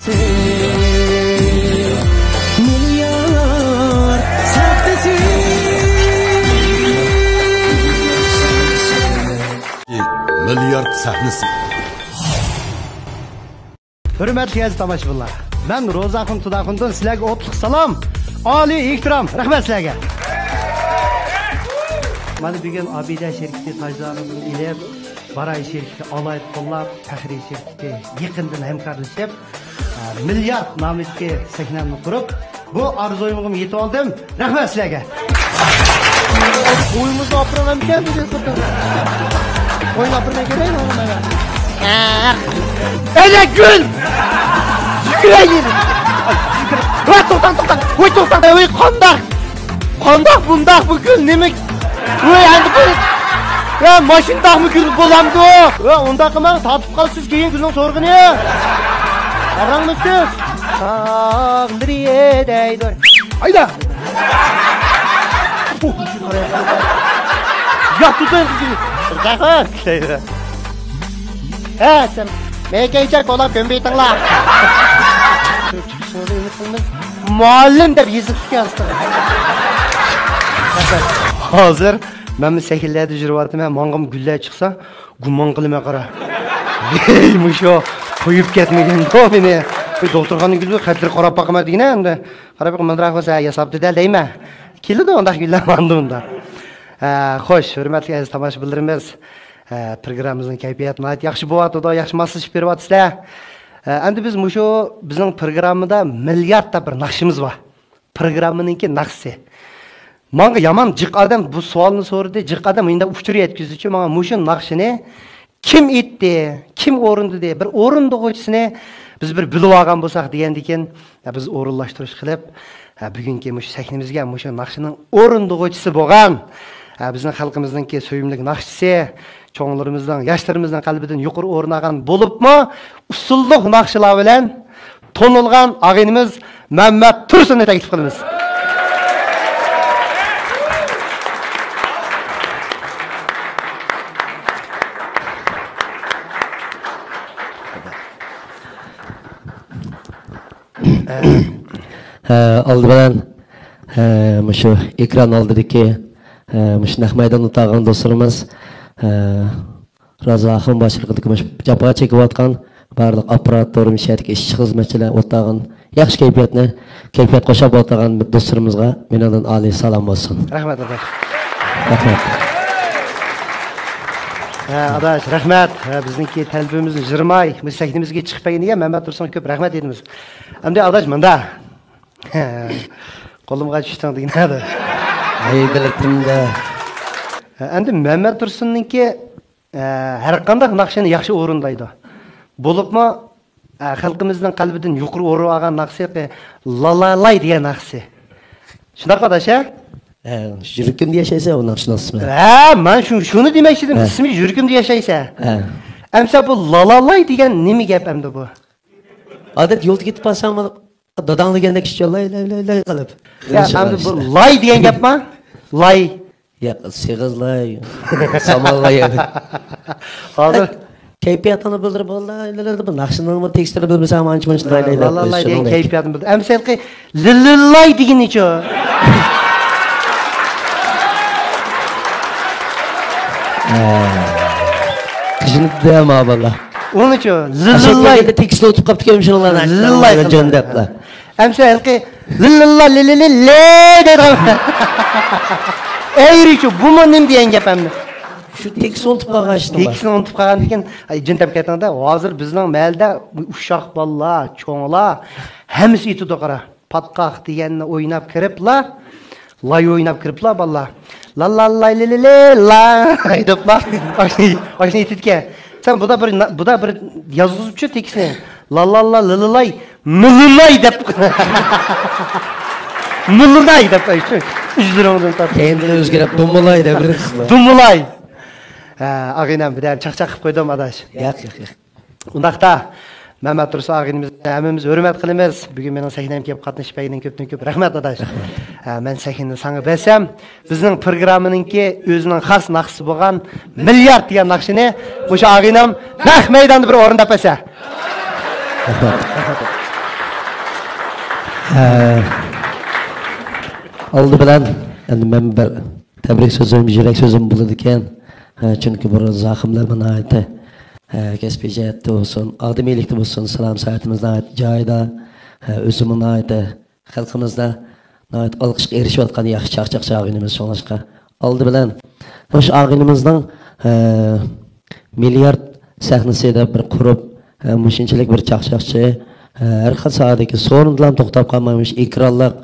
Milyard sahnesi. Hürmetli aziz tomoshabinlar, ben Ro'zaxon Tudaxondan sizlarga o'tliq salom, oliy ehtirom, rahmat sizlarga. Mana bugun Abida sherikti tajdarini ilib, Baray sherikti alayib qo'llab, Faxriy sherikti yaqindan hamkorlashib, milyard nomidagi sahnani qurib, bu orzuimga yetib oldim. Rahmat sizlarga. O'yimizni opiraman ekan bu yerda. Oynap bir ne geleyim oğlum bana. Ele gül! Yürüyün! Oy toktan! Oy toktan! Oy kondak! Kondak bundak bu gül ne mi? Oy yani bu... Ya maşindak mı gül bulamdı o? Ya onda kıman tatıp kalsız giyin gülün sorgunu ya. Aran mısınız? Ağlırıya deydur. Hayda! Ya tutun kızını. Bakın. He sen meyke içer kola kömbeyi tıngla. Çıkışını da unutulmaz. Muallim de bir yüzük yansıdı. Hazır. Ben bir sekillerde jürüvatım ya. Mangam gülle çıksa gumman kılıma kara. Neymiş o. Koyup ketmegen o beni. Doktorxanın gülü xatır qarab bakma degine endi. Qarab bakmandıraq olsa yasaptı del deyme. Keldi onda güller mandı onda. Xo'sh, hurmatli aziz tomoshabinlarimiz, programmamizning kayfiyati nihoyat yaxshi bo'lyapti, xudo yaxshi maslashib beryapsizlar. Endi biz mushu bizning programmada milliardta bir naqshimiz bor. Programmaninki naqshi. Menga yomon jiq odam bu savolni so'radi, jiq odam endi uchur yetkazuvchi menga mushu naqshini kim etdi, kim o'rindi deb bir o'rindig'uvchisini biz bir bilib olgan bo'lsak degandikin, biz o'rinlashtirish qilib, bugungi mushu sahnamizga mushu naqshining o'rindig'uvchisi bo'lgan bizning xalqimizningki so'yimlik naqshisi, cho'nglarimizdan, yoshlarimizdan qalbidan yuqori o'rnagan bo'libmi, usulliq naqshlar bilan tonilgan og'inimiz Muhammad Tursunni taklif qilamiz. Oldi bilan mushu ekran oldidagi Müşnaq maydon o'tag'an do'stlarimiz Ro'zaxon boshchiligidagi jafoga chekayotgan barliq operator, mishatik ishchi xizmatchilar o'tag'an yaxshi kayfiyat qo'shib o'tag'an do'stlarimizga mendan oliy salom bo'lsin. Rahmat adash. Rahmat. Adash, rahmat. Bizningki talbimizni jirmay, biz sahnamizga chiqib kelganiga Muhammad Tursun ko'p rahmat deymiz. Endi adash menda. Qo'limga tushdi deganadi. Aybilatimda. Endi Muhammad Tursunninki har qanday naqshini yaxshi o'rindaydi. Bo'libmi xalqimizning qalbidan yuqori o'rin olgan naqshi lalalay degan naqshi. Shunaqa adash-a? Yuragimda yashaysa u naqshni ismi. Men shuni demoqchi edim. Ismi yuragimda yashaysa. Amsa bu lalalay degan nima gap endi bu? Odat yo'lda ketib qolsam, dadang deganda kishi lay qilib. Endi bu lay degan gapmi? Lay. Ya, sig'iz lay. Samol lay. Hozir kayfiyatini bildirib bo'ladi. Bu naqshning tekstilini bilmasam, ancha-muncha lay. Lay degan kayfiyatini bildir. Amsalki lillay degenicha. Qishinibdi ama balla. Unuchu lillay de tekstil o'tib qolibdi shunlarni lillay jondablar. Amsalki lillay dedi. Eyrichu bu nim degan gapimni. Shu tekstil o'tib qolganishni. Tekstil o'tib qolgan ekan, jondab ketganda hozir bizning mahalda uşaq bolalar, cho'nglar hammasi yetidi qara. Patqaq deganni o'ynab kiriblar. Lay o'ynab kiriblar bolalar. Lallay la deblar. Oshni yetidga. Sen bu da bir yazuvchi tekstni. Lallay millay deb. Millay deb aytdi. Üzrümden tapdı. Endi o'zgarib dumulay deb bir qildi. Dumulay. Ag'inam bilan chaqchaq qilib qo'ydim adash. Yo'q. Undaqda Muhammad Tursun ag'inimiz hammamiz hurmat qilamiz. Bugun mening sahnamga kelib qatnashib kelgan ko'pdan-ko'p rahmat adash. Men sahnani sanga bersam, bizning programmaninki o'zining xos naqshi bo'lgan milliard degan naqshini o'sha ag'inam naq maydonda bir o'rinda pasa. Oldu bilan endi men bir tabrik so'zim, yurak so'zim bo'ladi ekan. Chunki bu zaximlar mana aytdi. Kasbiy jihatda bo'lsin, odamiylikda bo'lsin, salom soatimizda joyida, o'zimizda aytdi, xalqimizda olqishga erishayotgan yaxshi chaqchaq chog'inimiz sho'ng'ashqa. Oldi bilan o'sha og'inimizning milliard sahnasida bir qurib, mushinchilik bir chaqchaqchi har xil soatdagi so'rindan to'xtab qolmamış ekranliq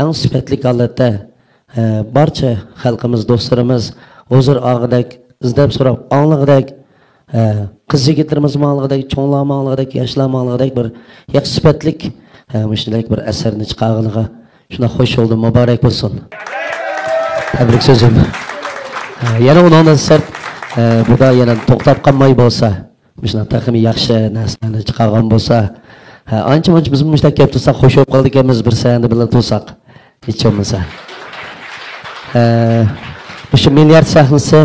eng sifatli holatda barcha xalqimiz, do'stlarimiz hozir og'idak izlab so'rab anlig'idak qiz yigitlarimiz ma'lig'idak, cho'nglar ma'lig'idak, yoshlar ma'lig'idak bir yaxshi sifatlik mushunday bir asarni chiqarganiga shuna xush bo'ldim, muborak bo'lsin. Tabrik so'zim. Yana undan sart bu da yana to'xtab qolmay bo'lsa, shuna taxmi yaxshi narsalarni chiqargan bo'lsa, ancha-muncha biz mushtaq kelib tursak, xush bo'lib qoldik emas bir sanda bilan tursak. Hech bo'lmasa. Shu milliard sahnasi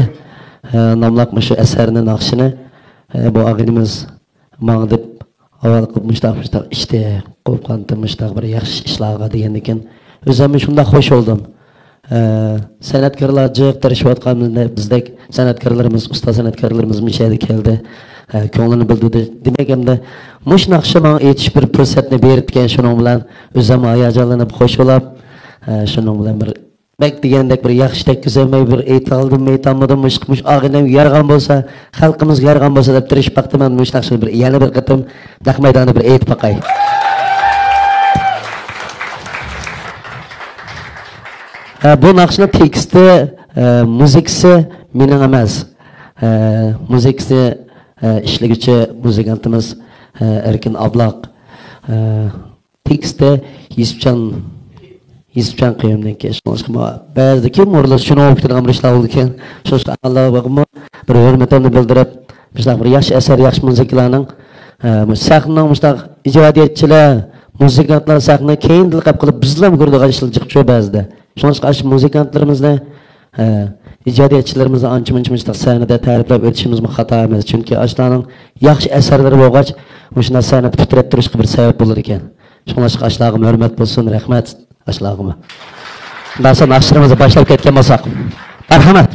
nomli shu asarning naqshini bu og'inimiz ma'dib avval qilib mushtaq ishda qo'yib mushtaq bir yaxshi ishlarga degan ekan. O'zim shunda xush bo'ldim. San'atkorlar jiq tirishayotganimizda bizdek san'atkorlarimiz, ustoz san'atkorlarimiz mishaydi keldi. Ko'nglini bildirdi. Demak hamda mush naqshni menga aytish bir fursatni beribgan, shuning bilan o'zim hayajonlanib xush bo'lib, shuning bilan bir bak degandek bir yaxshi tekizolmay bir aytoldim, aytolmadim, mush og'inam yarg'an bo'lsa, xalqimiz yarg'an bo'lsa deb tirish vaqtiman mush naqshni bir yana bir qatim naq maydonda bir aytib baqay. Bu naqshni teksti, muzikasi mening emas. Muzikasi işləyicisi muzikantımız Erkin Ablaq. Tekstdə Yusufcan qıyımdan keçmiş. Bəzi kim orada şunu oxuyan işlər oldu ki, şoşqa Allah'a baxma bir hörmətimni bildirib, bizlər bir yaxşı əsər, yaxşı muzikalarning sahnaning mustaq ijodiyatchilar, muzikantlar sahna keyindil qilib bizlar ko'radigan ishlar chiqib bəzida. Şoşqa muzikantlarımızda ijodiyatchilarimizni ancha-muncha sahnada ta'riflab o'tishimiz xato emas, chunki ashlarning yaxshi asarlari bo'lgach, o'shuna sahnada titrab turishga bir sabab bo'lar ekan. Shunga ashlarga hurmat bo'lsin, rahmat ashlarga. Ba'zi naqshlarimizni boshlab ketgan bo'lsak, marhamat.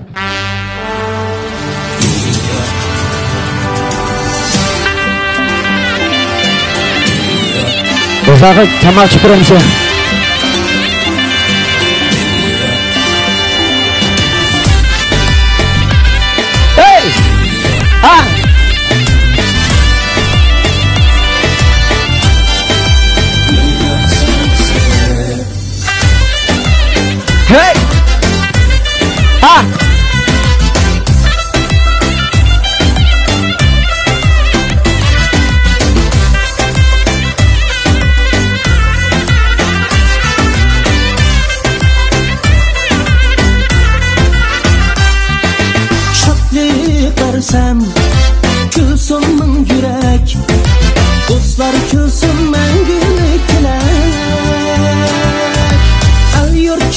O'zlari tamoq qilamiz. Hey! Ah! Şadlık versem, gülsün min yürek, dostlar gülsün məngülüklər.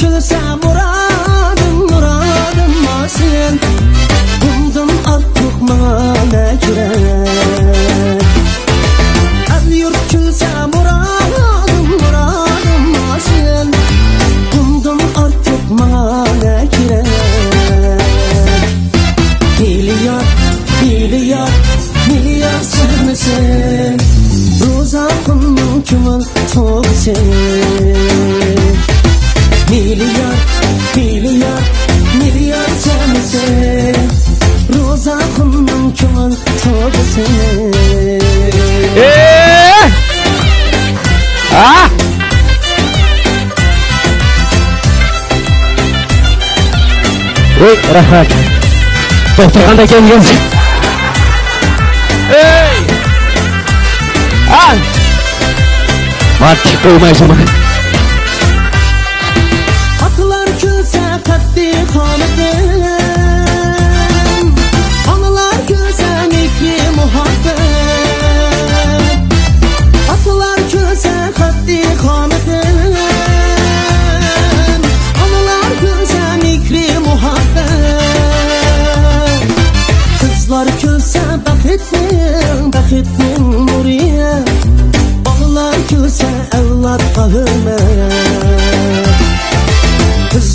Külse muradım masin, bundan artık mana gerek. El yurt külse muradım masin, bundan artık mana gerek. Milyar sürmesin, roza kunun kümül toksin. Milyar sevmesin, roza kunun kümül toksin. Ah! Hey, rahat. Doktorxonada kelgansiz. Hey! Ah! Mat qo'ymaysan. Atlar külse qatdi qoniqim, analar külse mikli muhabbet. Atlar külse qatdi qoniqim, analar külse mikli muhabbet. Kızlar külse baxitning nuriye, balalar külse evlatga hürmet.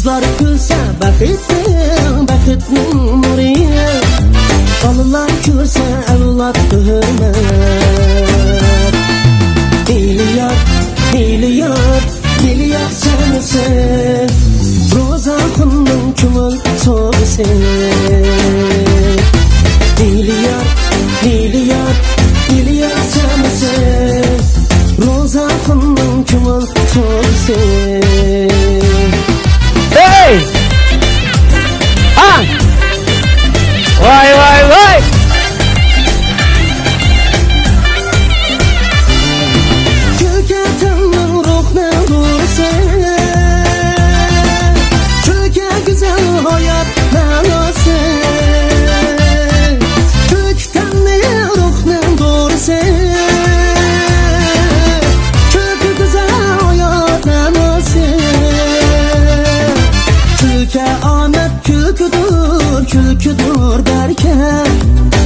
Kızlar külse baxtning nuri. Balalar külse avlod hurmat. Milyar sensin. Roza xonning ko'ngil so'g'isi. Milyar sensin. Roza xonning ko'ngil so'g'isi. Hey! Ah! Vay! Köketimning ruhni dursin. Köke güzel hayat ma'nosi. Köktemning ruhni dursin. Köke güzel hayat ma'nosi. Köke amet külküdür derken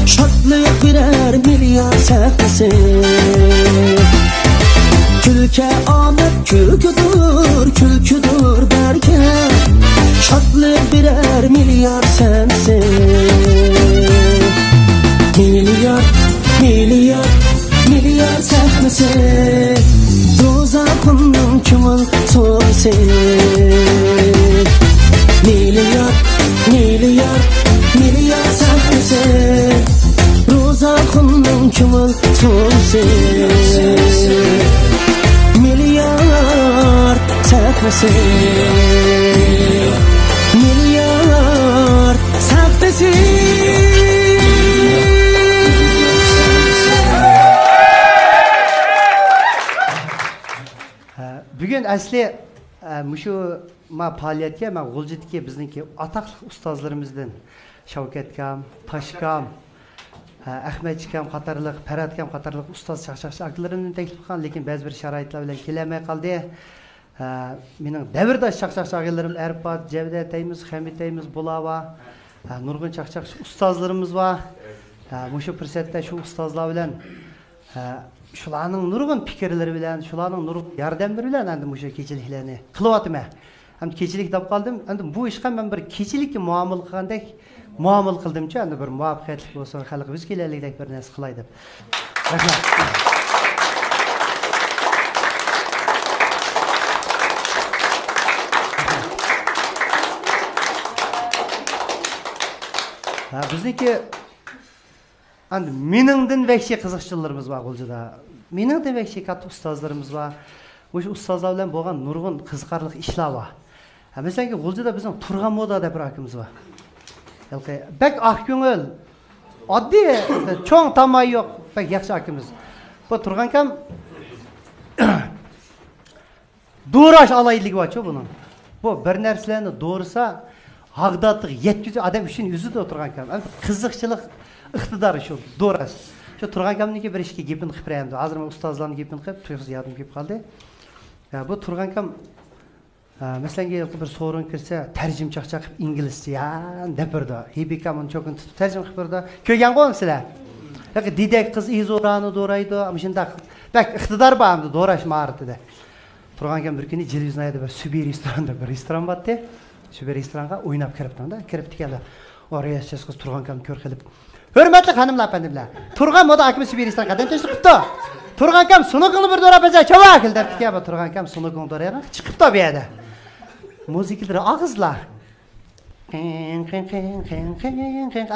şadlık birer milyar sahtesi. Külke amet külküdür derken şadlık birer milyar sensin. Milyar sahtesi. Roza xonning ko'ngil so'g'isi. Milyar sahtesi. Roza xonning ko'ngil so'g'isi. Milyar sahtesi. Milyar sahtesi. Bugün asli mushu faoliyatga men G'uljitga bizniki ataqli ustozlarimizdan Shavkat akam, Tosh akam, Ahmed akam qatorliq, Farhat akam qatorliq ustoz chaqchaqchi akalarimni taklif qilgan, lekin ba'zi bir sharoitlar bilan kelolmay qoldi. Mening davrdosh chaqchaqchi akalarim Arpat, Javdat aymiz, Hamid aymiz, Bulava, nurg'un chaqchaqchi ustozlarimiz bor. Mushu fursatda shu ustozlar bilan shularning nurg'un fikrlari bilan, shularning nurg'un yordamlari bilan endi mushu kechiliklarni qilyapman. Hem keçilik deb qoldim. Endi bu ishga men bir keçilikka muomala qilgandek muomala qildimcha, endi bir muvaffaqiyatli bo'lsin, xalq biz kelaylikdek bir narsa qilay deb. Rahmat. Bizniki endi meningdan vahshiy qiziqchilarimiz bor G'uljida. Meningdan vahshiy katta ustozlarimiz bor. O'sha ustozlar bilan bo'lgan nurg'un qiziqarli ishlar bor. Mesela G'uljida bizning Turg'an moda deb bir akamiz bor. Bak oq ko'ngil, oddiy, cho'ng tamay yo'q, bak yaxshi akamiz. Bu Turg'an akam do'rash alayliigi bor-ku buning. Bu bir narsalarni do'risa, haqdatlik yetkazib odam uchun yuzida Turg'an akam. Qiziqchilik iqtidori shu do'rash. Shu Turg'an akamniki bir ishga gapini qilib berayapti. Hozir men ustozlarning gapini qilib, tuyuqsiz yadim kelib qoldi. Bu Turg'an akam mesela bir sorun kirse tercüm çakçak İngilizce ya depirdi. Hibikam onu çok tutup tercüm kıpırdı. Köygen koyun sizler. Peki didek kız iz oranı doğraydı. Ama şimdi bak iktidar bağımdı doğraşma ağrıdı da. Turg'an akam bir günü Jeliznoyda bir Sübey restoranda bir restoran battı. Sübey restoranga oynab kiribdi da. Kiribdi keldi. Oraya siz kız Turg'an akam kör qilib. Hürmetli hanımlar efendiler. Turg'an moda akımı Sübey restoran qadam teşrik qilibdi. Turg'an akam sunuqni bir do'rab baza çabuk keldi debdi ki. Turg'an akam sunuqni do'rayga chiqibdi bu yerda. Müzikleri ağızlar.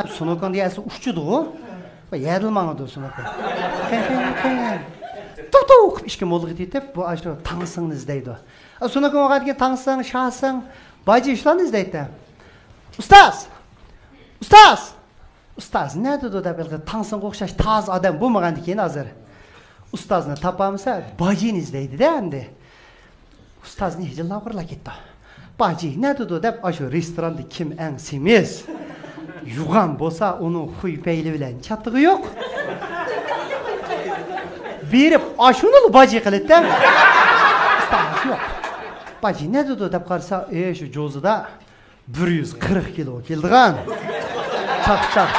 Sunukon diyesi uççudu o. Yedilmanıdı sunukon. Tuk işke molgu deyip bu aşırı tanısını izleydi. Sunukon o kadar tanısın, şahsın, bacı işlerini izleydi. Ustaz ne dedi o da belki tanısın kokşaş taz adam bu mu kandı ki hazır. Ustaz ne tapamısa bacını izleydi de endi. Ustaz ne hicil lağırla gitti. Bacı ne dedi deb aşu restoranda kim en semiz yuğan bolsa onun huy peyli bilen çattığı yok. Berip aşunu bacı kılıp da yok. Bacı ne dedi deb qarsa şu jozuda 140 kilo keldigan. Çak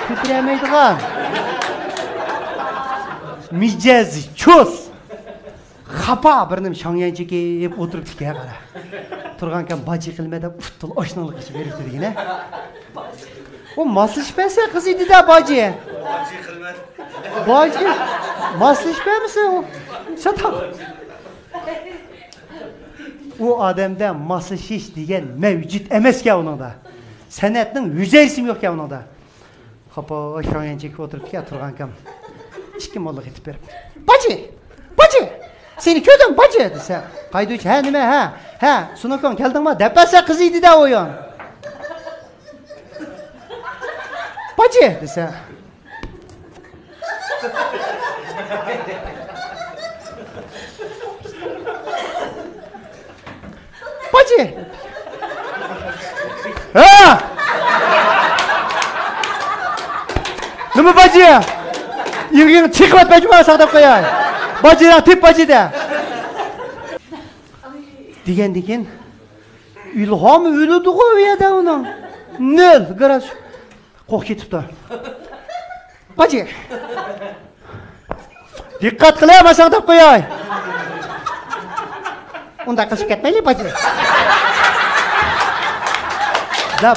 kötüremeydigan. Mijazi çöz. Xapa birnim shangyanchikib o'tiribdi qara. Turgan ekan baji qilma deb uftul oshnalik qilib beribdi degina. O maslashpasa qiz edi-da baji. Baji qilmadi. Baji maslashpamisiz o? Sata. O odamda maslashish degan mavjud emaskan uningda. San'atning yuzaysim yo'qkan uningda. Xapa shangyanchikib o'tiribdi turgan ekan. Ikki molliq etib berib. Baji! Baji! Seni ko'rdim baji desa, qayduvchi ha nima ha? Ha, sunakon keldingmi? Depasa qiz edi-da o'yon. Baji desa. Baji. Ha! Nima baji? Yirgin chiqib o'tmaymi saqlab qo'yay. Bacıda tip bacıda. Degan ilhom o'ldi u yerda uning. Nol garaj qo'q ketibdi. Bacı. Diqqat qilayman saqlab qo'yay. Unda qilib ketmaylik bacı. Dab.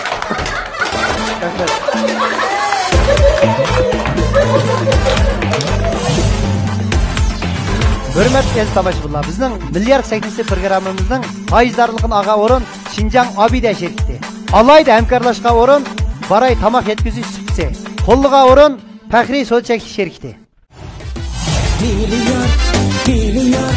Hürmetli tomoshabinlar, bizning Milliard sahnasi programmamizning faizdarligini olgan o'rin Xinjiang Abida sherikti. Alayda hamkorlashgan o'rin Baray tamoq yetkazish sutisi. Qo'llagan o'rin Faxriy So'lchak sherikti. Milliard